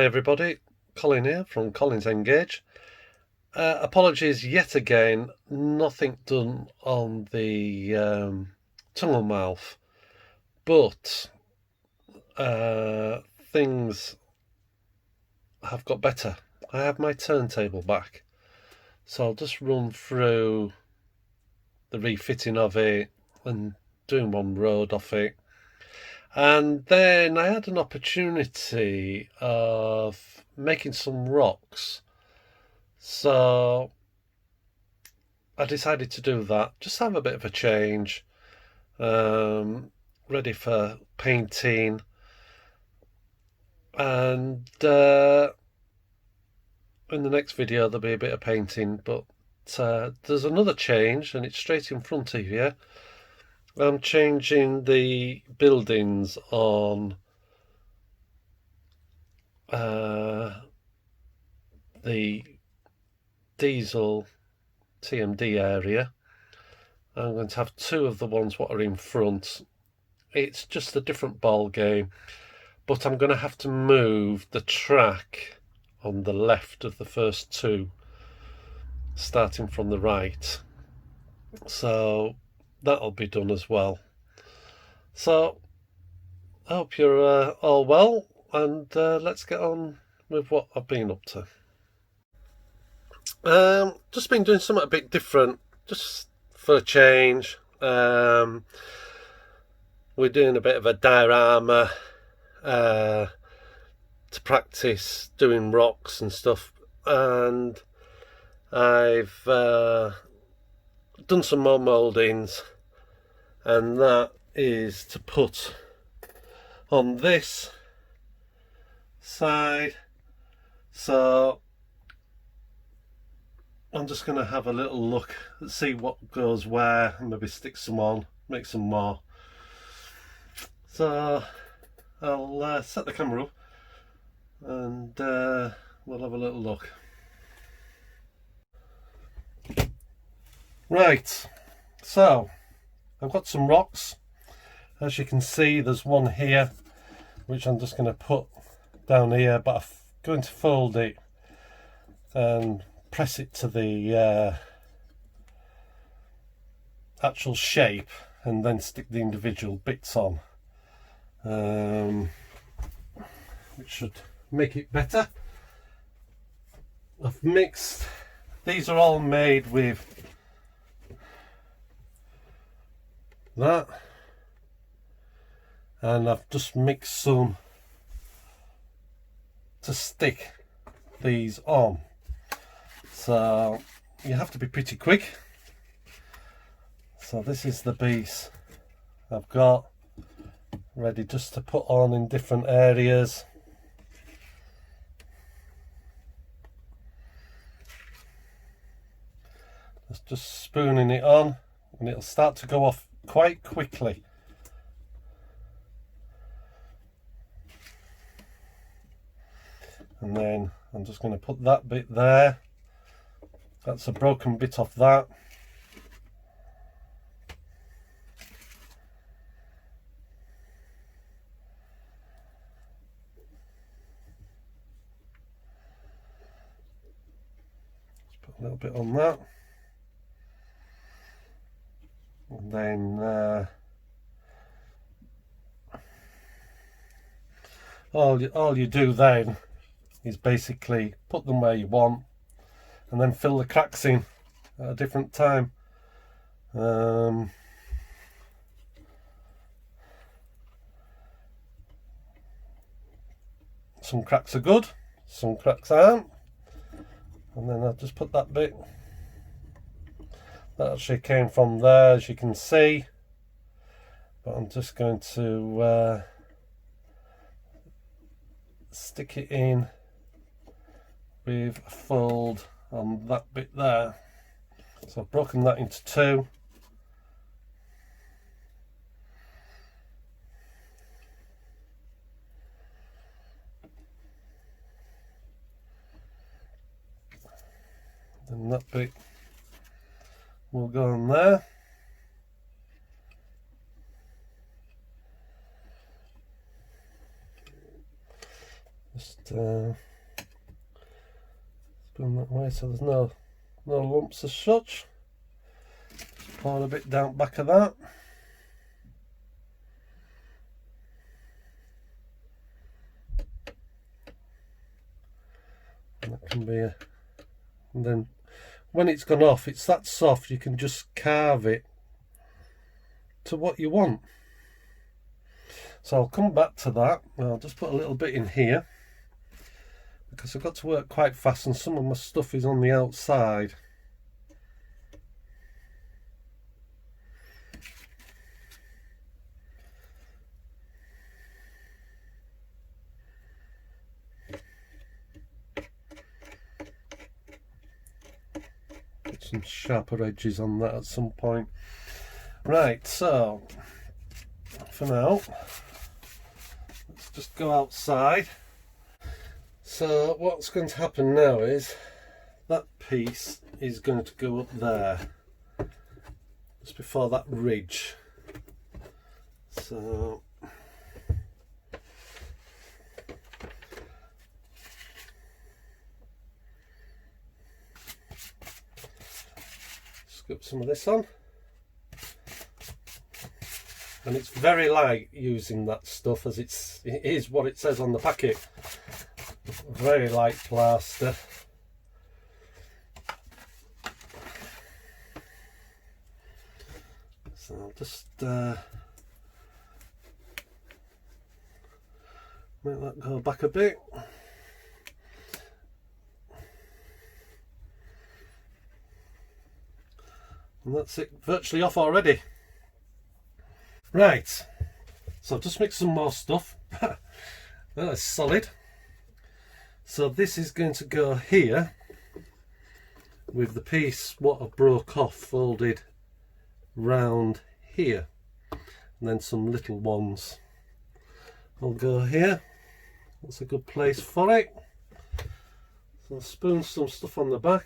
everybody, Colin here from Colin's Engage. Apologies yet again, nothing done on the tunnel mouth, but things have got better. I have my turntable back, so I'll just run through the refitting of it and doing one road off it. And then I had an opportunity of making some rocks, so I decided to do that, just have a bit of a change, ready for painting. And in the next video there'll be a bit of painting, but there's another change, and it's straight in front of you. I'm changing the buildings on the diesel TMD area. I'm going to have two of the ones what are in front. It's just a different ball game, but I'm going to have to move the track on the left of the first two, starting from the right. So that'll be done as well. So I hope you're all well, and let's get on with what I've been up to. Just been doing something a bit different, just for a change. We're doing a bit of a diorama to practice doing rocks and stuff, and I've done some more mouldings, and that is to put on this side. So I'm just going to have a little look, see what goes where, and maybe stick some on, make some more. So I'll set the camera up and we'll have a little look. Right, so I've got some rocks. As you can see, there's one here which I'm just going to put down here, but I'm going to fold it and press it to the actual shape, and then stick the individual bits on, which should make it better. I've mixed, these are all made with that, and I've just mixed some to stick these on, so you have to be pretty quick. So this is the piece I've got ready just to put on in different areas. Just spooning it on, and it'll start to go off quite quickly. And then I'm just going to put that bit there. That's a broken bit off that. Just put a little bit on that. And then all you do then is basically put them where you want, and then fill the cracks in at a different time. Some cracks are good, some cracks aren't, and then I'll just put that bit that actually came from there, as you can see, but I'm just going to stick it in with a fold on that bit there. So I've broken that into two. Then that bit will go on there. Just spoon that way so there's no lumps as such. Just pour a bit down back of that. And that can be and then when it's gone off, it's that soft you can just carve it to what you want. So I'll come back to that. I'll just put a little bit in here because I've got to work quite fast and some of my stuff is on the outside. Put some sharper edges on that at some point. Right, so for now, let's just go outside. So what's going to happen now is that piece is going to go up there, just before that ridge. So scoop some of this on. And it's very light using that stuff, as it is what it says on the packet. Very light plaster. So I'll just make that go back a bit. And that's it, virtually off already. Right, so I've just mixed some more stuff. That's solid. So this is going to go here with the piece what I broke off folded round here, and then some little ones will go here. That's a good place for it. So I'll spoon some stuff on the back,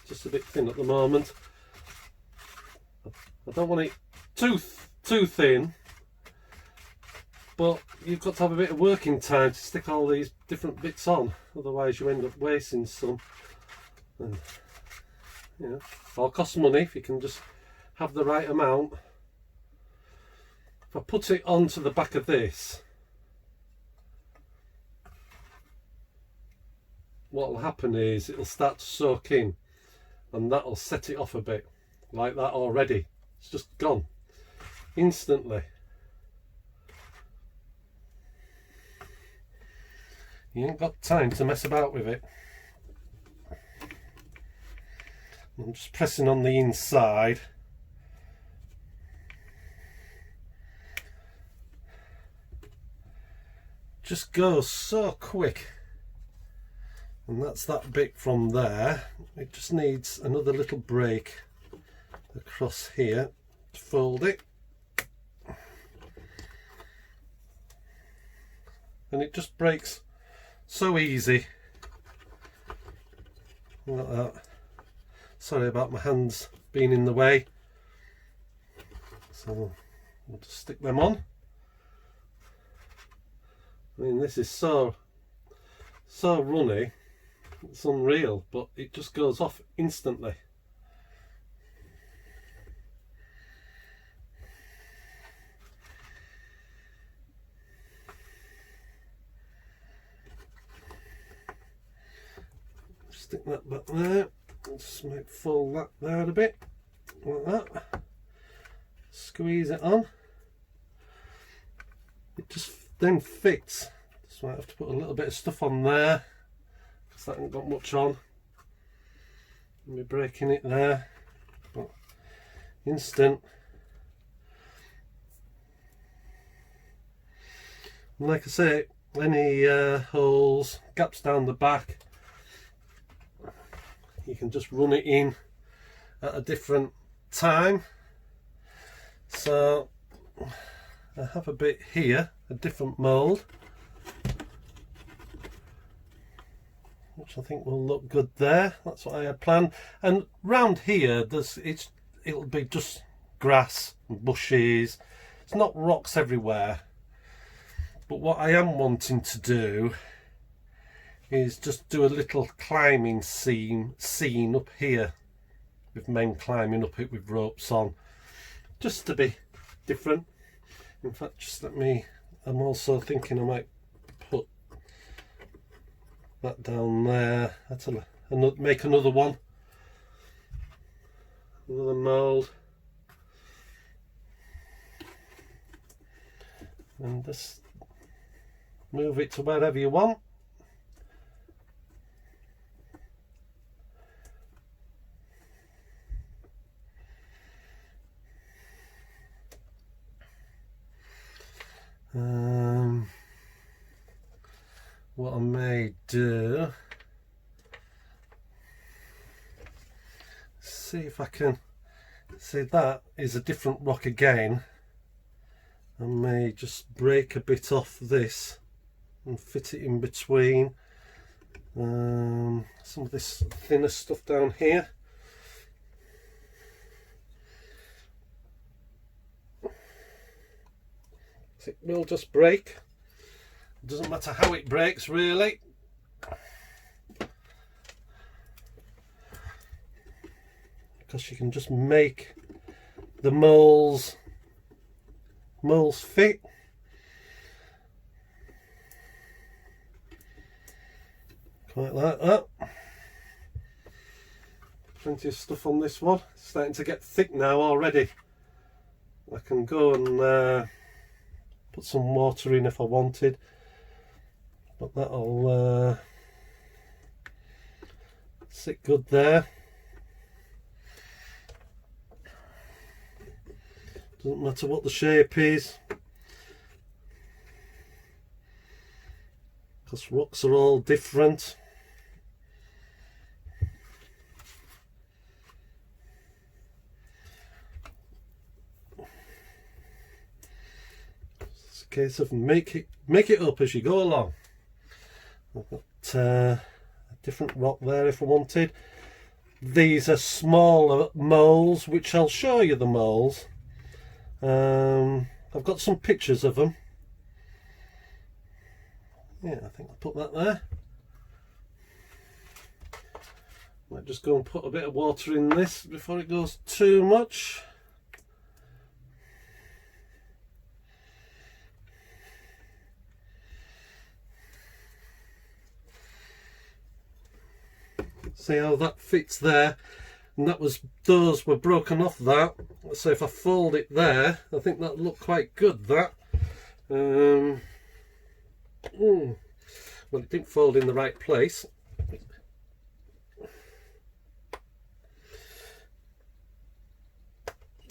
just a bit thin at the moment. I don't want it too thin, but you've got to have a bit of working time to stick all these different bits on, otherwise you end up wasting some. And, you know, all costs money if you can just have the right amount. If I put it onto the back of this, what will happen is it'll start to soak in, and that'll set it off a bit, like that already. It's just gone instantly. You ain't got time to mess about with it. I'm just pressing on the inside. Just goes so quick. And that's that bit from there. It just needs another little break across here to fold it. And it just breaks so easy. Like that. Sorry about my hands being in the way. So we'll just stick them on. I mean, this is so runny, it's unreal, but it just goes off instantly. Stick that back there, just fold that there a bit, like that. Squeeze it on. It just then fits. Just might have to put a little bit of stuff on there because that hasn't got much on. I'll be breaking it there, but instant. And like I say, any holes, gaps down the back, you can just run it in at a different time. So I have a bit here, a different mould, which I think will look good there. That's what I had planned. And round here, it'll be just grass and bushes. It's not rocks everywhere. But what I am wanting to do is just do a little climbing scene up here with men climbing up it with ropes on, just to be different. In fact, just let me, I'm also thinking I might put that down there. That's make another one, another mould, and just move it to wherever you want. What I may do, see if I can see, that is a different rock again. I may just break a bit off this and fit it in between some of this thinner stuff down here. It will just break. It doesn't matter how it breaks, really. Because you can just make the moles fit. Quite like that. Plenty of stuff on this one. It's starting to get thick now already. I can go and put some water in if I wanted, but that'll sit good there. Doesn't matter what the shape is, because rocks are all different. Case of make it up as you go along. I've got a different rock there if I wanted. These are smaller moles, which I'll show you the moles. I've got some pictures of them. Yeah, I think I'll put that there. Might just go and put a bit of water in this before it goes too much. See how that fits there, and that was, those were broken off that, so if I fold it there, I think that'll look quite good, that. Well, it didn't fold in the right place.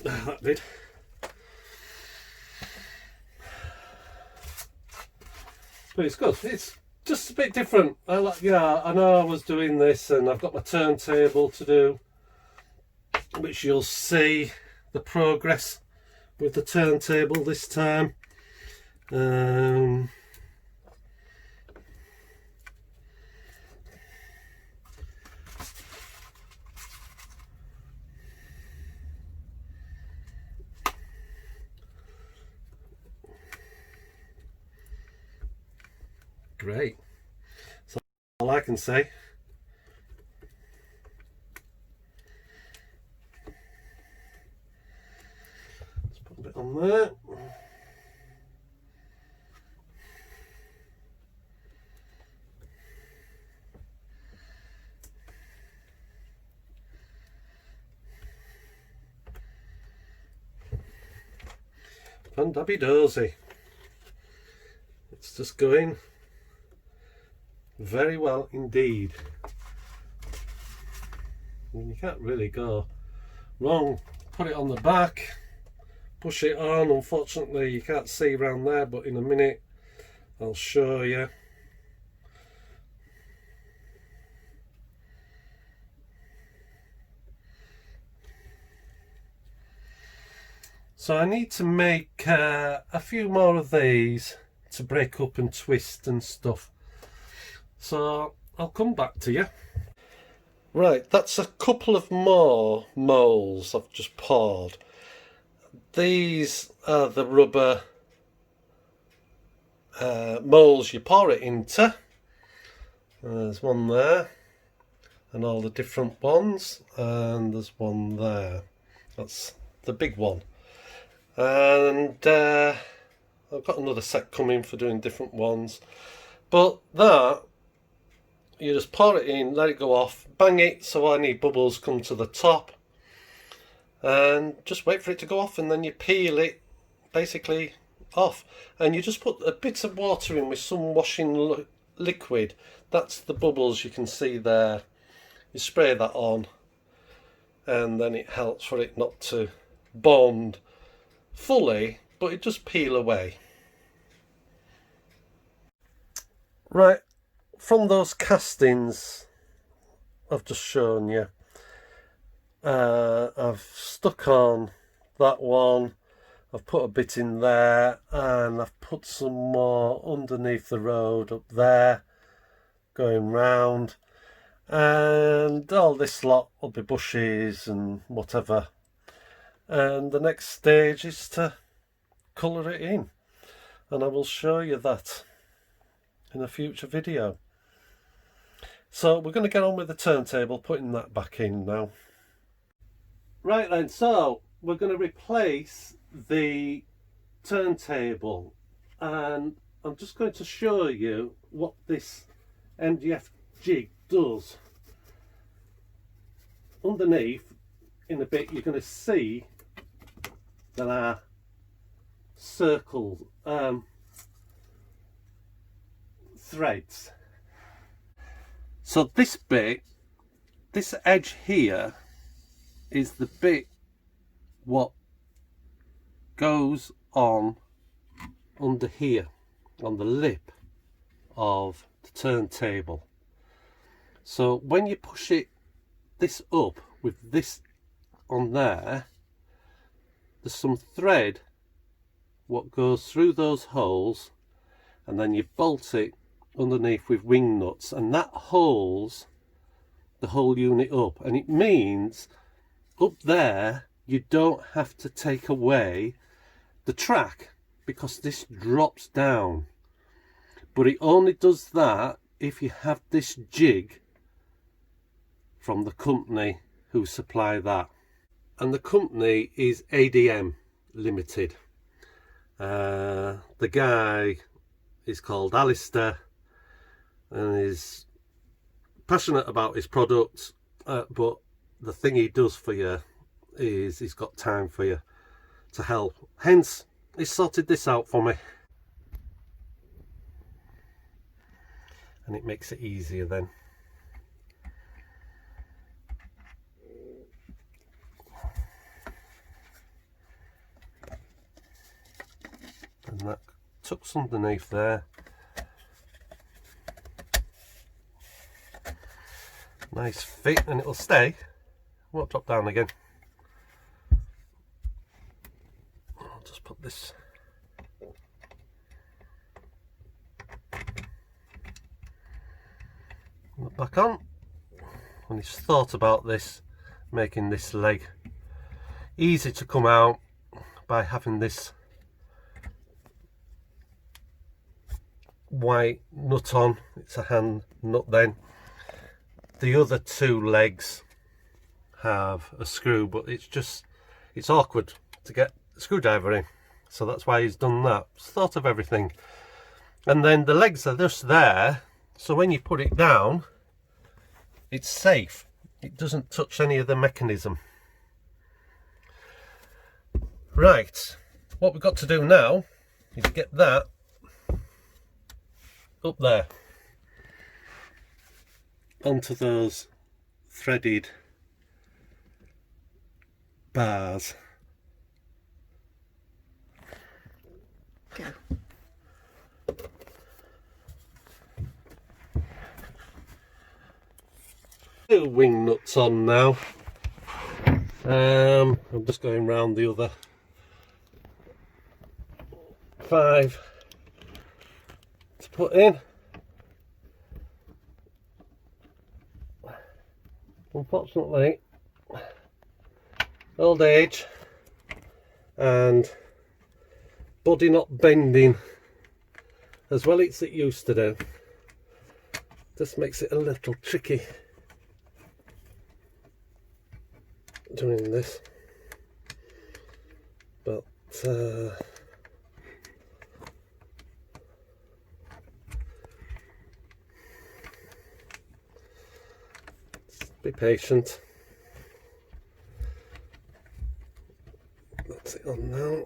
That did. But it's good. It's just a bit different. Yeah, I know I was doing this, and I've got my turntable to do, which you'll see the progress with the turntable this time. Great. So all I can say. Let's put a bit on there. Fun-dabby dozy. It's just going very well indeed. And you can't really go wrong. Put it on the back, push it on. Unfortunately you can't see around there, but in a minute I'll show you. So I need to make a few more of these to break up and twist and stuff. So I'll come back to you. Right, that's a couple of more moles I've just poured. These are the rubber moles you pour it into. There's one there, and all the different ones, and there's one there. That's the big one. And I've got another set coming for doing different ones. But that, you just pour it in, let it go off, bang it so any bubbles come to the top, and just wait for it to go off, and then you peel it basically off. And you just put a bit of water in with some washing liquid. That's the bubbles you can see there. You spray that on, and then it helps for it not to bond fully, but it just peel away. Right, from those castings I've just shown you, I've stuck on that one, I've put a bit in there, and I've put some more underneath the road up there going round, and all this lot will be bushes and whatever. And the next stage is to colour it in, and I will show you that in a future video. So we're going to get on with the turntable, putting that back in now. Right then, so we're going to replace the turntable, and I'm just going to show you what this MDF jig does. Underneath, in a bit, you're going to see there are circle threads. So this bit, this edge here, is the bit what goes on under here, on the lip of the turntable. So when you push it this up with this on there, there's some thread what goes through those holes, and then you bolt it underneath with wing nuts, and that holds the whole unit up. And it means up there you don't have to take away the track, because this drops down. But it only does that if you have this jig from the company who supply that. And the company is ADM Limited. The guy is called Alistair and is passionate about his products, but the thing he does for you is he's got time for you to help. Hence, he sorted this out for me. And it makes it easier then. And that tucks underneath there. Nice fit, and it'll stay. Won't drop down again. I'll just put this back on. And he's thought about this, making this leg easy to come out by having this white nut on. It's a hand nut then. The other two legs have a screw, but it's awkward to get a screwdriver in, so that's why he's done that. It's thought of everything. And then the legs are just there, so when you put it down, it's safe. It doesn't touch any of the mechanism. Right, what we've got to do now is get that up there onto those threaded bars. Go. Two wing nuts on now. I'm just going round the other 5 to put in. Unfortunately, old age and body not bending as well as it used to do, This makes it a little tricky doing this, but be patient. That's it on now.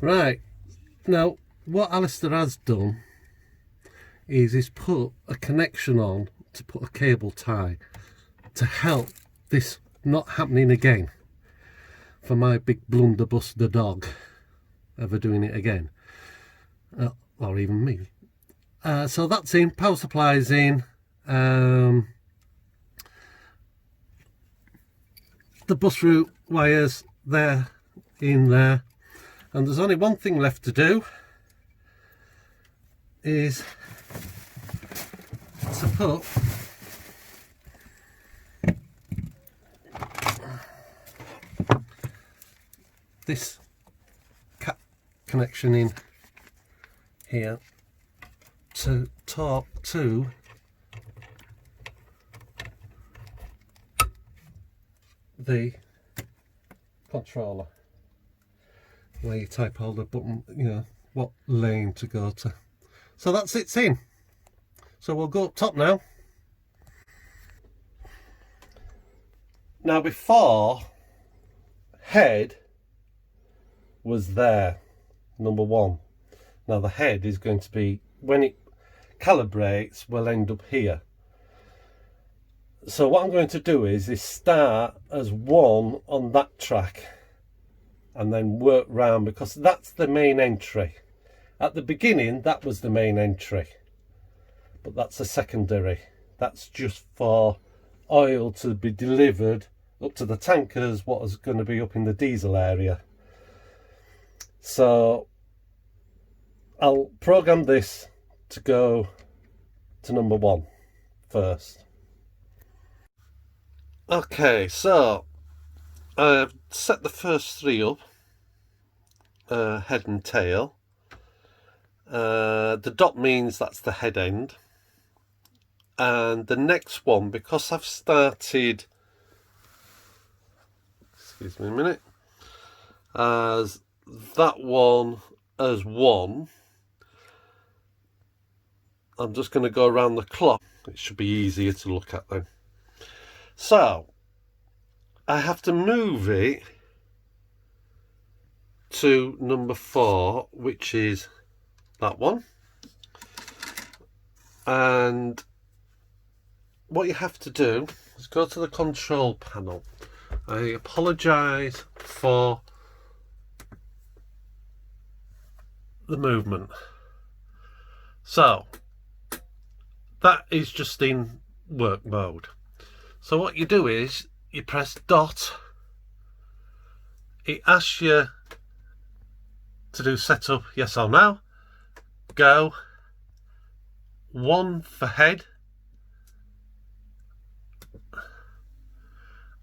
Right, now what Alistair has done is he's put a connection on to put a cable tie to help this not happening again for my big blunderbuss the dog ever doing it again, or even me. So that's in, power supply's in, the bus route wires there, in there, and there's only one thing left to do, is to put this cat connection in here to talk to the controller, where you type all the button, you know, what lane to go to. So that's it's in. So we'll go up top now. Now before, head was there, number one. Now the head is going to be, when it calibrates, will end up here. So what I'm going to do is start as one on that track and then work round, because that's the main entry. At the beginning that was the main entry, but that's a secondary. That's just for oil to be delivered up to the tankers, what is going to be up in the diesel area. So I'll program this to go to number one first. Okay, so I've set the first three up, head and tail. The dot means that's the head end, and the next one, because I've started, excuse me a minute, as that one as one, I'm just going to go around the clock. It should be easier to look at then. So I have to move it to number 4, which is that one. And what you have to do is go to the control panel. I apologise for the movement. So that is just in work mode. So what you do is you press dot. It asks you to do setup, yes or no. Go. 1 for head.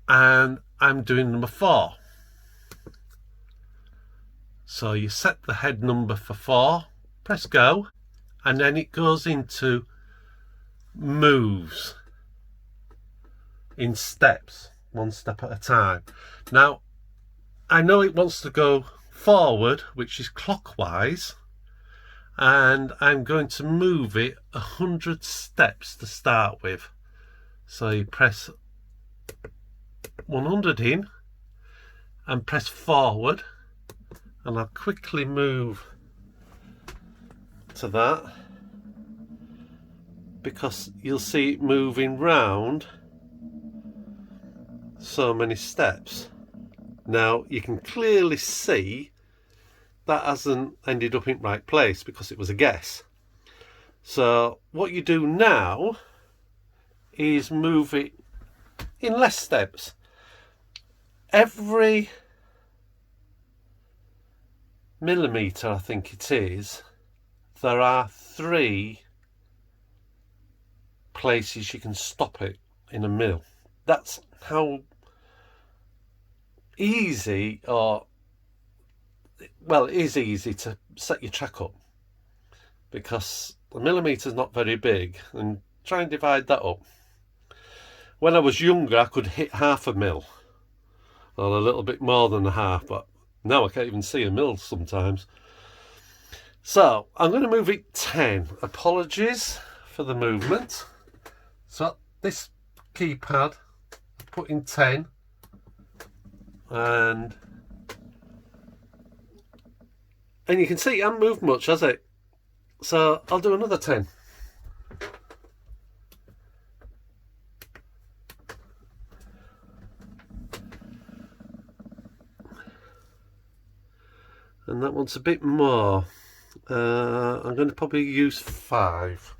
And I'm doing number 4. So you set the head number for 4, press go, and then it goes into moves in steps, 1 step at a time. Now I know it wants to go forward, which is clockwise, and I'm going to move it 100 steps to start with. So you press 100 in and press forward, and I'll quickly move to that, because you'll see it moving round so many steps. Now you can clearly see that hasn't ended up in right place because it was a guess. So what you do now is move it in less steps. Every millimetre, I think it is, there are 3 places you can stop it in a mill. That's how easy, or well, it is easy to set your track up, because a millimetre's not very big, and try and divide that up. When I was younger, I could hit half a mil, or a little bit more than a half, but now I can't even see a mil sometimes. So I'm going to move it 10. Apologies for the movement. So this keypad, I put in 10, and you can see it hasn't moved much, has it? So I'll do another 10. And that one's a bit more. I'm going to probably use 5.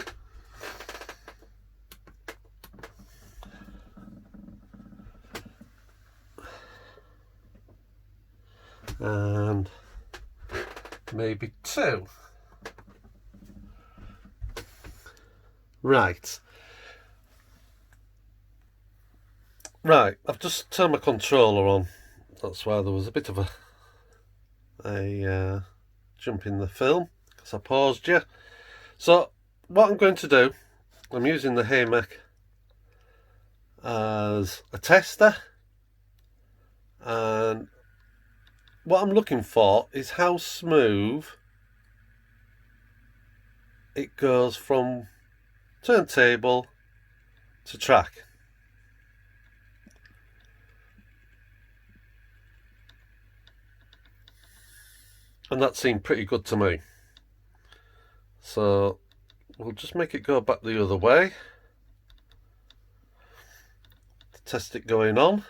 And maybe 2. Right, I've just turned my controller on. That's why there was a bit of a jump in the film, because I paused you. So what I'm going to do, I'm using the haymack as a tester, and what I'm looking for is how smooth it goes from turntable to track. And that seemed pretty good to me. So we'll just make it go back the other way. Test it going on.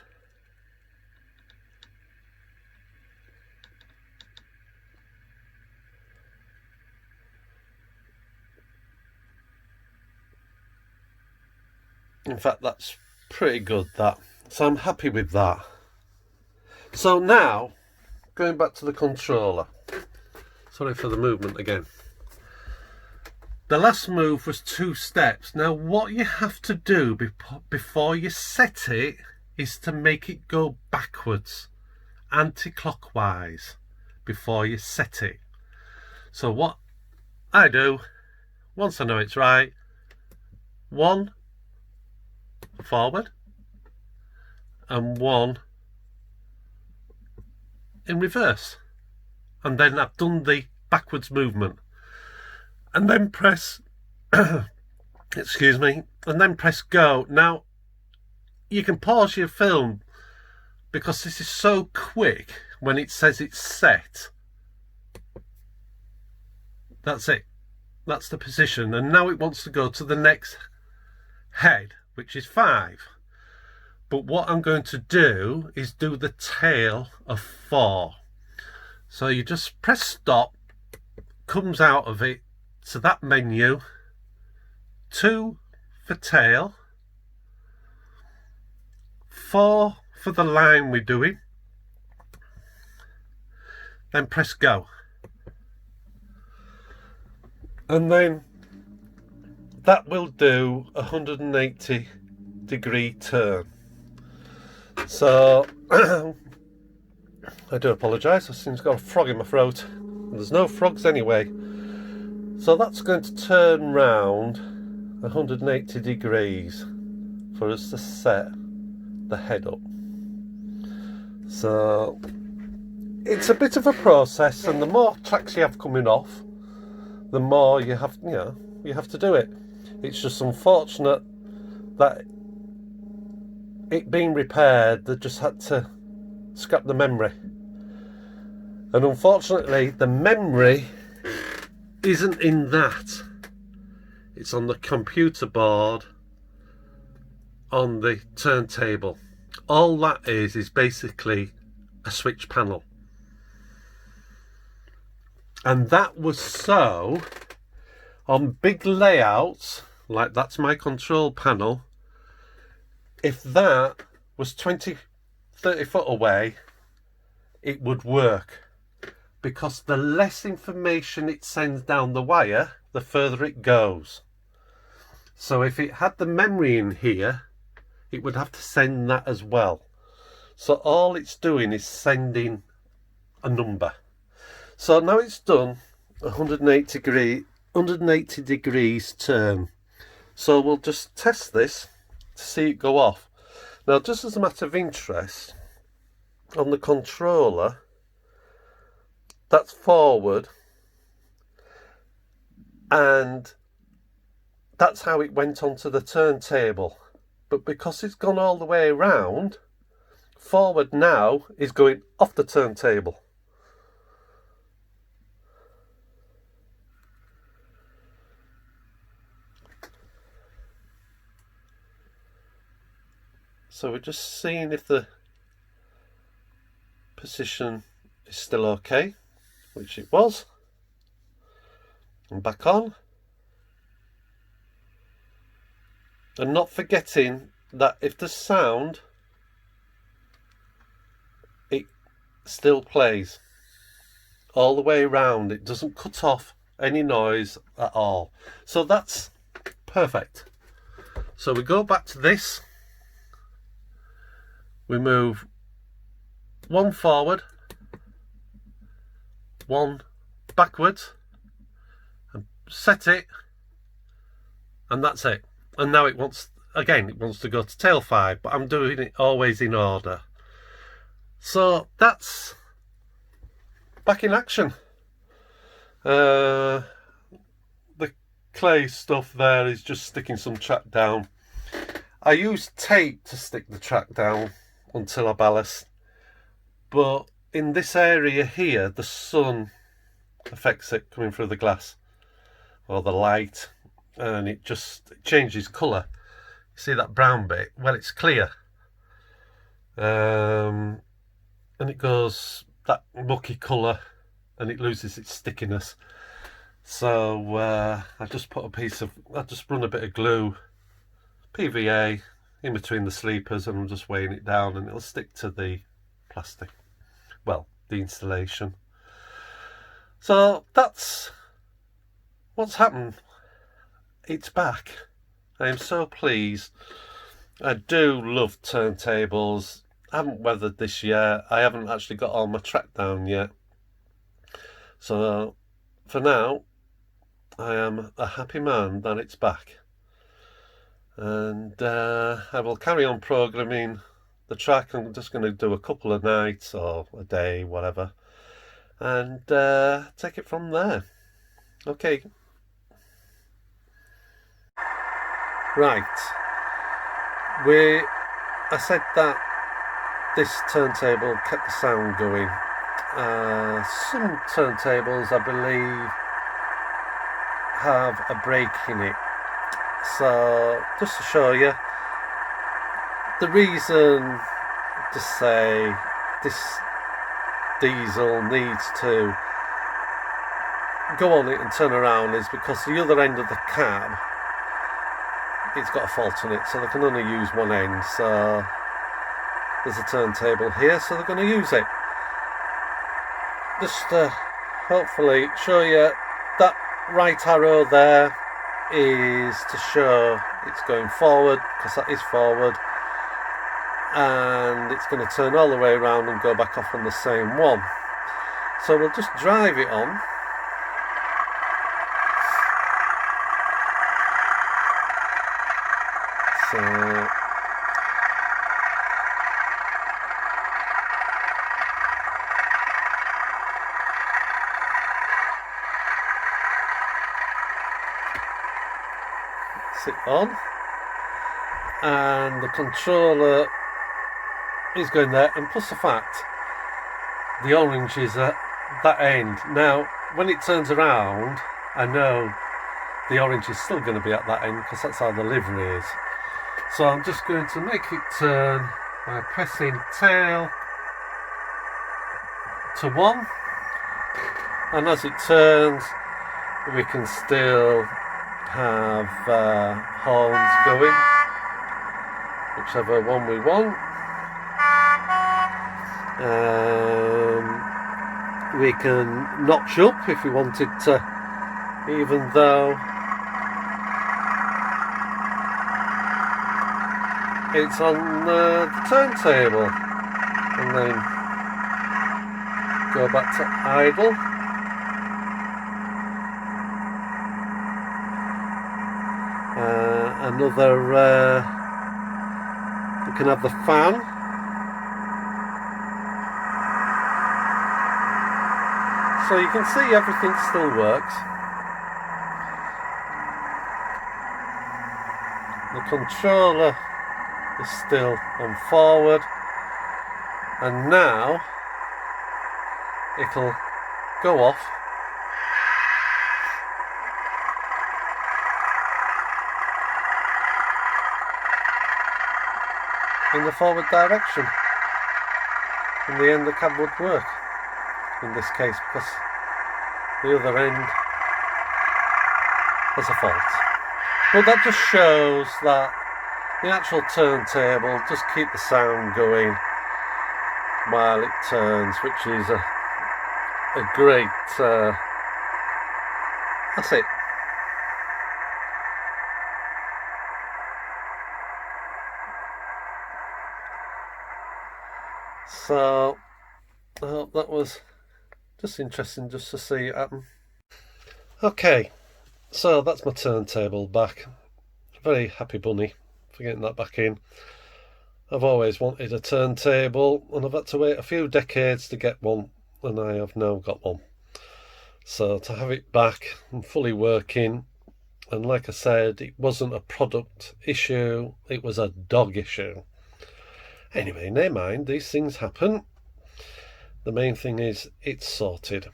In fact, that's pretty good, that. So I'm happy with that. So now, going back to the controller. Sorry for the movement again. The last move was 2 steps. Now what you have to do before you set it is to make it go backwards, anti-clockwise, before you set it. So what I do, once I know it's right, 1 forward and 1 in reverse, and then I've done the backwards movement, and then press excuse me, and then press go. Now you can pause your film because this is so quick. When it says it's set, that's it, that's the position, and now it wants to go to the next head, which is 5. But what I'm going to do is do the tail of 4. So you just press stop, comes out of it to that menu, 2 for tail, 4 for the line we're doing, then press go. And then that will do a 180-degree turn. So I do apologise, I seem to got a frog in my throat. There's no frogs anyway. So that's going to turn round 180 degrees for us to set the head up. So it's a bit of a process, and the more tracks you have coming off, the more you have to do it. It's just unfortunate that it being repaired, they just had to scrap the memory. And unfortunately, the memory isn't in that. It's on the computer board on the turntable. All that is basically a switch panel. And that was so, on big layouts, like that's my control panel, if that was 20-30 foot away, it would work. because the less information it sends down the wire, the further it goes. So if it had the memory in here, it would have to send that as well. So all it's doing is sending a number. So now it's done 180 degrees turn. So we'll just test this to see it go off. Now, just as a matter of interest, on the controller, that's forward, and that's how it went onto the turntable. But because it's gone all the way around, forward now is going off the turntable. So we're just seeing if the position is still okay, which it was. And back on. And not forgetting that if there's sound, it still plays all the way around. It doesn't cut off any noise at all. So that's perfect. So we go back to this. We move one forward, one backwards, and set it, and that's it. And now it wants to go to tail 5, but I'm doing it always in order. So that's back in action. The clay stuff there is just sticking some track down. I use tape to stick the track down until I ballast, but in this area here the sun affects it coming through the glass or the light, and it changes colour. You see that brown bit? Well, it's clear, and it goes that mucky colour and it loses its stickiness. So I just run a bit of glue, PVA, in between the sleepers, and I'm just weighing it down, and it'll stick to the plastic, well, the installation. So that's what's happened. It's back. I am so pleased. I do love turntables. I haven't weathered this yet. I haven't actually got all my track down yet. So for now, I am a happy man that it's back. And I will carry on programming the track. I'm just going to do a couple of nights or a day, whatever, and take it from there. Okay. Right. I said that this turntable kept the sound going. Some turntables, I believe, have a break in it. So just to show you, the reason to say this diesel needs to go on it and turn around is because the other end of the cab, it's got a fault on it, so they can only use one end. So there's a turntable here, so they're going to use it. Just to hopefully show you that right arrow there is to show it's going forward, because that is forward, and it's going to turn all the way around and go back off on the same one. So we'll just drive it on. So sit on, and the controller is going there, and plus the fact the orange is at that end. Now when it turns around, I know the orange is still going to be at that end because that's how the livery is. So I'm just going to make it turn by pressing tail to 1, and as it turns we can still have horns going, whichever one we want. we can notch up if we wanted to, even though it's on the turntable, and then go back to idle. Another you can have the fan, so you can see everything still works. The controller is still on forward, and now it'll go off in the forward direction. In the end, the cab would work in this case, because the other end has a fault. But that just shows that the actual turntable does keep the sound going while it turns, which is a great that's it. So I hope that was just interesting just to see it happen. Okay, so that's my turntable back. Very happy bunny for getting that back in. I've always wanted a turntable, and I've had to wait a few decades to get one, and I have now got one. So to have it back and fully working, and like I said, it wasn't a product issue, it was a dog issue. Anyway, never mind, these things happen. The main thing is it's sorted.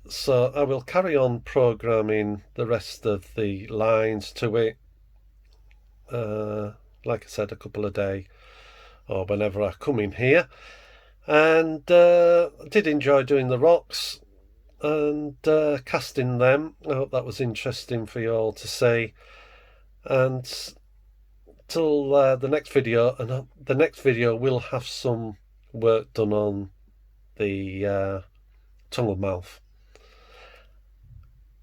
So I will carry on programming the rest of the lines to it, like I said, a couple a day or whenever I come in here. And I did enjoy doing the rocks and casting them. I hope that was interesting for you all to see. And till the next video, and the next video will have some work done on the tunnel mouth.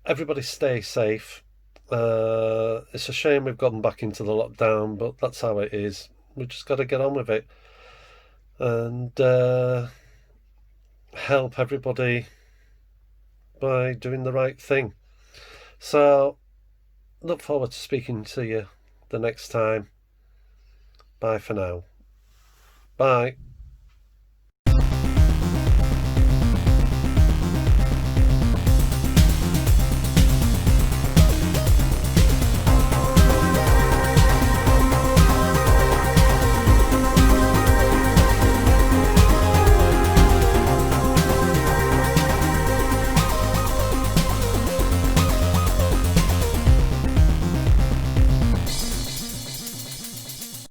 Everybody stay safe. It's a shame we've gotten back into the lockdown, but that's how it is. We've just got to get on with it and help everybody by doing the right thing. So look forward to speaking to you the next time. Bye for now. Bye.